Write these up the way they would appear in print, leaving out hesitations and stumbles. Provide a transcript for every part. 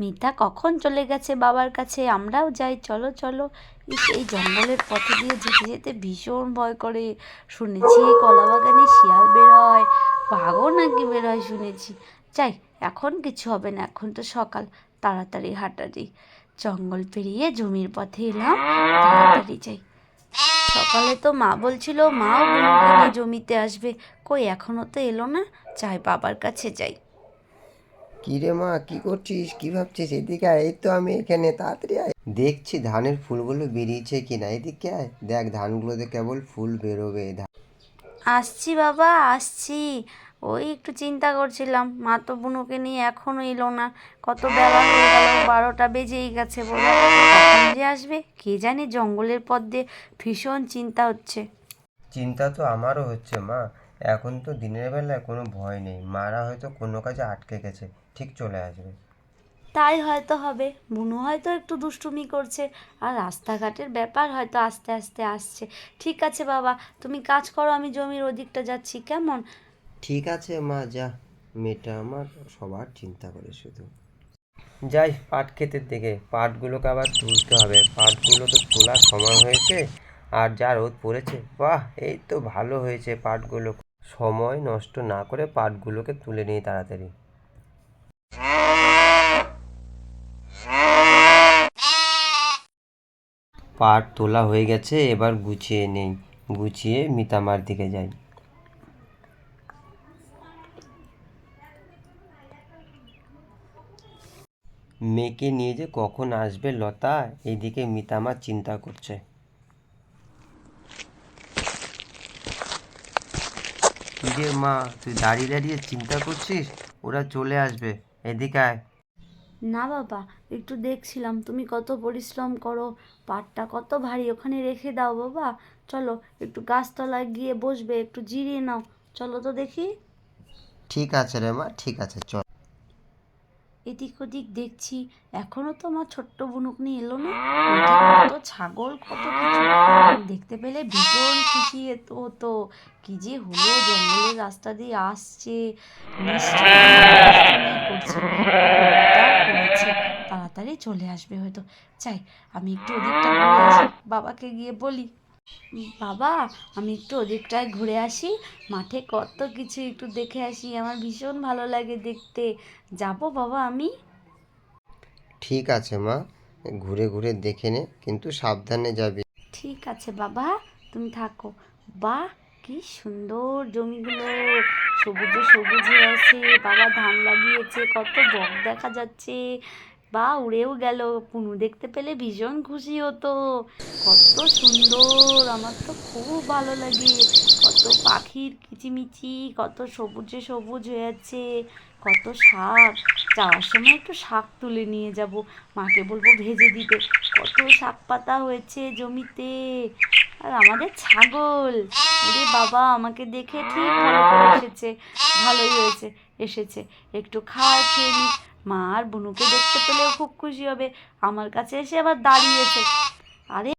মিতা কখন চলে গেছে বাবার কাছে, আমরাও যাই, চলো চলো। এই জঙ্গলের পথে দিয়ে যেতে যেতে ভীষণ ভয় করে। শুনেছি কলা বাগানে শিয়াল বেরোয়, বাঘও নাকি বেরোয় শুনেছি। যাই, এখন কিছু হবে না, এখন তো সকাল, তাড়াতাড়ি হাঁটারি। জঙ্গল পেরিয়ে জমির পথে এলাম, তাড়াতাড়ি যাই। সকালে তো মা বলছিল মাও বুনুকে নিয়ে জমিতে আসবে, কই এখনো তো এলো না। যাই, বাবার কাছে যাই। কি রে মা, কি করছিস, কি ভাবছিস? এদিকে আয়, এই তো আমি এখানে, তাড়াতাড়ি আয়। দেখছি ধানের ফুলগুলো বেরিয়েছে কিনা, এদিকে আয়, দেখ ধানগুলোতে কেবল ফুল বেরোবে। আসছি বাবা, আসছি। ওই একটু চিন্তা করছিলাম, মা তো বুনুকে নিয়ে এখনো এলো না। কত বেলা হয়ে গেল, 12টা বেজেই গেছে বোধহয়। কখন যে আসবে কে জানে, জঙ্গলের পথ দিয়ে ভীষণ চিন্তা হচ্ছে। চিন্তা তো আমারও হচ্ছে মা। এখন তো দিনের বেলায় কোনো ভয় নেই, মারা হয়তো কোনো কাজে আটকে গেছে, ঠিক চলে আসবে। তাই হয়তো হবে, বুনু হয়তো একটু দুষ্টুমি করছে, আর রাস্তাঘাটের ব্যাপার হয়তো আস্তে আস্তে আসছে। ঠিক আছে বাবা, তুমি কাজ করো, আমি জমির ওদিকটা যাচ্ছি, কেমন? ঠিক আছে মা, যা। মেয়েটা আমার সবার চিন্তা করে শুধু। যাই পাট ক্ষেতের দিকে, পাটগুলোকে আবার তুলতে হবে, পাটগুলো তো তোলার সময় হয়েছে। আর যা রোদ পড়েছে, বাহ, এই তো ভালো হয়েছে পাটগুলো। সময় নষ্ট না করে পাটগুলোকে তুলে নিই তাড়াতাড়ি। পাট তোলা হয়ে গেছে, এবার গুছিয়ে নেই। গুছিয়ে মিতামার দিকে যাই। মেয়েকে নিয়ে যে কখন আসবে লতা, এইদিকে মিতামা চিন্তা করছে। কিরে মা, তুই দাঁড়িয়ে দাঁড়িয়ে চিন্তা করছিস? ওরা চলে আসবে, এদিকে আয়। না বাবা, একটু দেখছিলাম তুমি কত পরিশ্রম করো, পাটটা কত ভারী, ওখানে রেখে দাও বাবা। চলো একটু গাছতলায় গিয়ে বসবে, একটু জিরিয়ে নাও, চলো তো দেখি। ঠিক আছে রে মা, ঠিক আছে, চল। এদিক ওদিক দেখছি, এখনো তো আমার ছোট্ট বুনুক নিয়ে এলো না। মাঠে কত ছাগল, কত কিছু দেখতে পেলে ভীষণ খুশি হতো। কি যে হলো, জঙ্গলের রাস্তা দিয়ে আসছে, নিশ্চয়ই কোনো দুষ্টুমি করছে, আর রোদটাও পড়েছে, তাড়াতাড়ি চলে আসবে হয়তো। চাই, আমি একটু ওদিকটা ঘুরে আসি, বাবাকে গিয়ে বলি, বাবা আমি একটু ওদিকটায় ঘুরে আসি, মাঠে কত কিছু একটু দেখে আসি, আমার ভীষণ ভালো লাগে দেখতে। যাবো বাবা আমি? ঠিক আছে মা, ঘুরে ঘুরে দেখে নে, কিন্তু সাবধানে যাবি। ঠিক আছে বাবা, তুমি থাকো। বাহ, কি সুন্দর জমিগুলো, সবুজে সবুজ হয়ে আছে, বাবা ধান লাগিয়েছে, কত বক দেখা যাচ্ছে। বা উড়েও গেল, পুনু দেখতে পেলে ভীষণ খুশি হতো। কত সুন্দর, আমার তো খুব ভালো লাগে। কত পাখির কিচিমিচি, কত সবুজে সবুজ হয়ে আছে, কত শাক। যাওয়ার সময় একটু শাক তুলে নিয়ে যাব, মাকে বলবো ভেজে দিতে। কত শাক পাতা হয়েছে জমিতে। আর আমাদের ছাগল, ওরে বাবা আমাকে দেখে ঠিক ভালো করে এসেছে। ভালোই হয়েছে এসেছে, একটু খাওয়ার খেয়ে নি। মা আর বুনুকে দেখতে পেলেও খুব খুশি হবে, আমার কাছে এসে আবার দাঁড়িয়েছে। আরে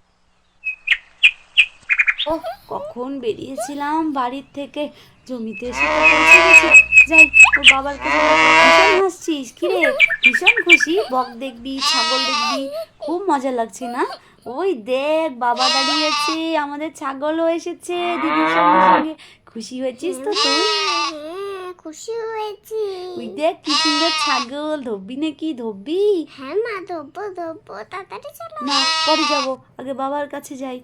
ও, কখন বেরিয়েছিলাম বাড়ির থেকে, জমিতে এসে তো পৌঁছে গেছি। যাই, ওর বাবার কাছে যাই। ভীষণ হাসছিস কিরে, ভীষণ খুশি, বক দেখবি, ছাগল দেখবি, খুব মজা লাগছে না? ওই দেখ বাবা দাঁড়িয়েছে, আমাদের ছাগলও এসেছে দিদির সঙ্গে সঙ্গে। খুশি হয়েছিস তো তুই? হ্যাঁ, খুশি হয়েছি। ওই দেখ কি সুন্দর ছাগল, ধরবি নাকি, ধরবি? হ্যাঁ মা, ধরবো ধরবো, তাড়াতাড়ি চলো। না, পরে যাব, আগে বাবার কাছে যাই।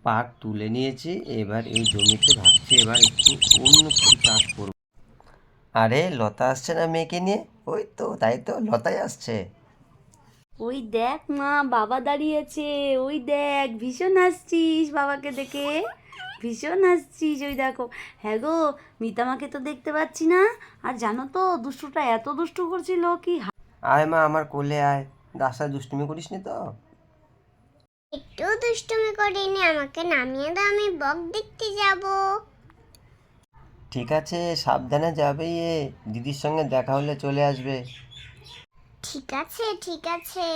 পাট তুলে নিয়েছি, এবার এই জমিতে ভাবছি এবার একটু অন্য কিছু চাষ করব। আরে লতা আসছে না মেয়েকে নিয়ে? ওই তো, তাই তো, লতাই আসছে। ওই দেখ মা, বাবা দাঁড়িয়েছে, ওই দেখ, ভীষণ হাসছিস বাবাকে দেখে, ভীষণ হাসছিস, ওই দেখো। হ্যাঁ গো, মিতামাকে তো দেখতে পাচ্ছি না। আর জানো তো, দুষ্টুটা এত দুষ্টু করছিল কি আয় মা, আমার কোলে আয়। রাস্তায় দুষ্টুমি করিস নি তো? একটু দুষ্টুমি করিনি, আমাকে নামিয়ে দাও, আমি বক দেখতে যাব। ঠিক আছে, সাবধানে যাবে, দিদির সঙ্গে দেখা হলে চলে আসবে। ঠিক আছে ঠিক আছে।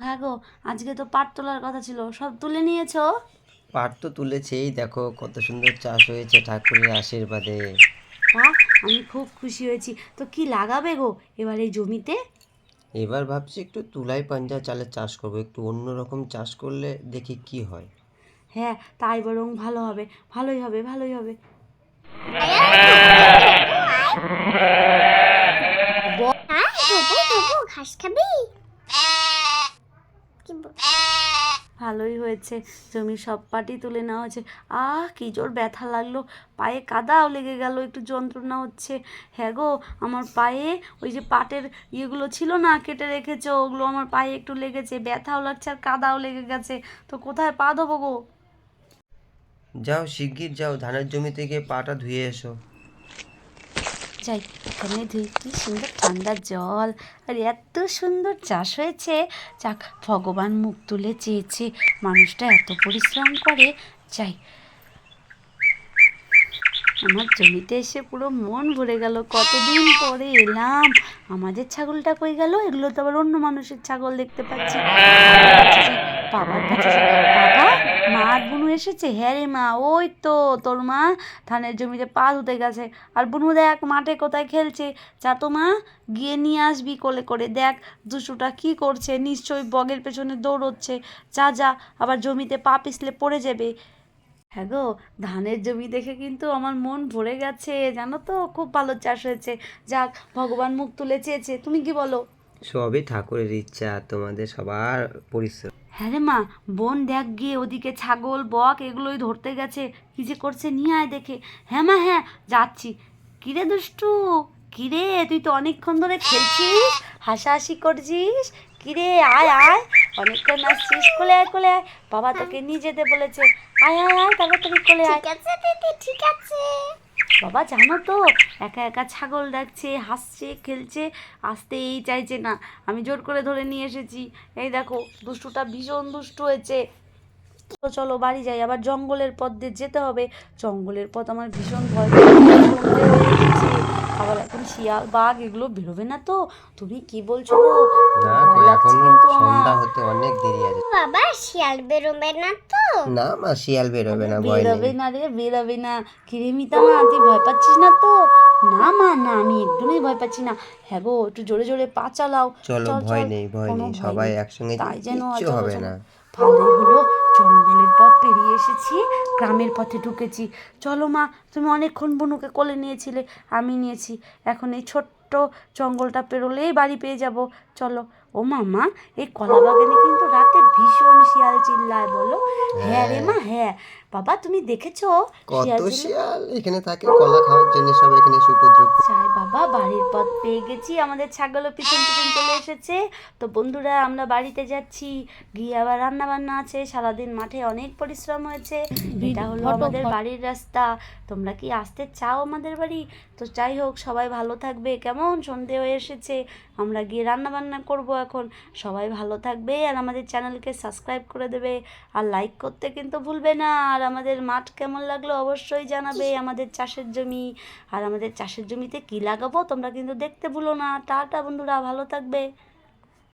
হ্যাঁ গো, আজকে তো পাট তোলার কথা ছিল, সব তুলে নিয়েছো? পাট তো তুলেছেই, দেখো কত সুন্দর চাষ হয়েছে ঠাকুরের আশীর্বাদে। বাহ, আমি খুব খুশি হয়েছি। তো কি লাগাবে গো এবার এই জমিতে? এবার ভাবছি একটু তুলাই পাঞ্জা চালের চাষ করবো, একটু অন্যরকম চাষ করলে দেখি কি হয়। হ্যাঁ, তাই বরং ভালো হবে, ভালোই হবে, ভালোই হবে। ধোবো ঘাস খাবি? কি ভালোই হয়েছে, জমির সব পাটি তুলে নেওয়া হয়েছে। কি জোর ব্যথা লাগলো, পায়ে কাদাও লেগে গেল, একটু যন্ত্রণা হচ্ছে। হ্যাঁ গো, আমার পায়ে ওই যে পাটের ইয়েগুলো ছিল না, কেটে রেখেছো, ওগুলো আমার পায়ে একটু লেগেছে, ব্যথাও লাগছে আর কাদাও লেগে গেছে। তো কোথায় পা দেবো গো? যাও শিগগির যাও, ধানের জমিতে গিয়ে পাটা ধুয়ে এসো। যাই, এখানে ধুই, কি সুন্দর ঠান্ডা জল, আর এত সুন্দর চাষ হয়েছে। যাক, ভগবান মুখ তুলে চেয়েছে, মানুষটা এত পরিশ্রম করে। যাই, আমার জমিতে এসে পুরো মন ভরে গেল, কতদিন পরে এলাম। আমাদের ছাগলটা কই গেল? এগুলো তো আবার অন্য মানুষের ছাগল দেখতে পাচ্ছি। বাবার কাছে যাই। বাবা, মা আর বুনু এসেছে? হ্যাঁ রে মা, ওই তো তোর মা ধানের জমিতে পা ধুতে গেছে, আর বুনু দেখ মাঠে কোথায় খেলছে। যা তো মা, গিয়ে নিয়ে আসবি কোলে করে। দেখ দুষ্টুটা কি করছে, নিশ্চয়ই বগের পেছনে দৌড়চ্ছে। যা যা, আবার জমিতে পা পিছলে পড়ে যাবে। হ্যাঁ গো, ধানের জমি দেখে কিন্তু আমার মন ভরে গেছে, জানো তো, খুব ভালো চাষ হয়েছে। যাক, ভগবান মুখ তুলে চেয়েছে, তুমি কি বলো? সবই ঠাকুরের ইচ্ছা, তোমাদের সবার পরিশ্রম। হ্যাঁ রে মা, বোন দেখ গিয়ে ওদিকে ছাগল বক এগুলোই ধরতে গেছে, কি যে করছে, নিয়ে আয় দেখে। হ্যাঁ মা, হ্যাঁ যাচ্ছি। কিরে দুষ্টু, কিরে তুই তো অনেকক্ষণ ধরে খেলছিস, হাসাহাসি করছিস, কিরে আয় আয়, অনেকক্ষণ আসছিস, কোলে আয় কোলে আয়, বাবা তোকে নিয়ে যেতে বলেছে। আয় আয় আয়, তাড়াতাড়ি কোলে আয়। ঠিক আছে দিদি, ঠিক আছে। বাবা জানো তো, একা একা ছাগল ডাকছে, হাসছে, খেলছে, আসতেই চাইছে না। আমি জোর করে ধরে নিয়ে এসেছি। এই দেখো, দুষ্টুটা ভীষণ দুষ্টু হয়েছে। তো চলো বাড়ি যাই, আবার জঙ্গলের পথ দিয়ে যেতে হবে। জঙ্গলের পথ আমার ভীষণ ভয় করে, সন্ধে হয়ে এসেছে। আবার এখন শিয়াল বাঘ এগুলো বেরোবে না তো? তুমি কি বলছো গো? না ভয় গো, লাগছে এখনো কিন্তু আমার। সন্ধ্যা হতে অনেক দেরি আছে। বাবা শিয়াল বেরোবে না তো? না মা, শিয়াল বেরোবে না, ভয় বেরোবে নেই। না রে, বেরোবে না। কিরে মিতা মা, তুই ভয় পাচ্ছিস না তো? না মা, না, আমি একদমই ভয় পাচ্ছি না। হ্যাঁ গো, একটু জোরে জোরে পা চালাও। চলো, চল ভয় চল, নেই ভয় কোনো নেই, ভয় সবাই নেই। একসঙ্গে তাই যেন, কিচ্ছু চলো হবে চলো। না। ভালোই হলো, জঙ্গলের পথ পেরিয়ে এসেছি, গ্রামের পথে ঢুকেছি। চলো মা, তুমি অনেকক্ষণ বনুকে কোলে নিয়েছিলে, আমি নিয়েছি। এখন এই ছোট্ট জঙ্গলটা পেরোলেই বাড়ি পেয়ে যাব। চলো। ও মামা, এই কলা বাগানে কিন্তু রাতে ভীষণ শিয়াল চিল্লায়, বলো? হ্যাঁ রে হ্যাঁ, মা, হ্যাঁ। বাবা তুমি দেখেছো কত শিয়াল চিল্লা? শিয়াল এখানে থাকে কলা খাওয়ার জন্য, সব এখানে এসে উপদ্রব করে। যাই বাবা, বাড়ির পথ পেয়ে গেছি, আমাদের ছাগলও পিছন পিছন চলে এসেছে। তো বন্ধুরা, আমরা বাড়িতে যাচ্ছি, গিয়ে আবার রান্না বান্না আছে, সারাদিন মাঠে অনেক পরিশ্রম হয়েছে। এটা হলো আমাদের বাড়ির রাস্তা। তোমরা কি আসতে চাও আমাদের বাড়ি? তো যাই হোক, সবাই ভালো থাকবে, কেমন সন্ধে হয়ে এসেছে, আমরা গিয়ে রান্না বান্না করব এখন। সবাই ভালো থাকবে, আর আমাদের চ্যানেলকে সাবস্ক্রাইব করে দেবে, আর লাইক করতে কিন্তু ভুলবে না। আর আমাদের মাঠ কেমন লাগলো অবশ্যই জানাবে, আমাদের চাষের জমি। আর আমাদের চাষের জমিতে কি লাগাবো তোমরা কিন্তু দেখতে ভুলো না। টাটা বন্ধুরা, ভালো থাকবে।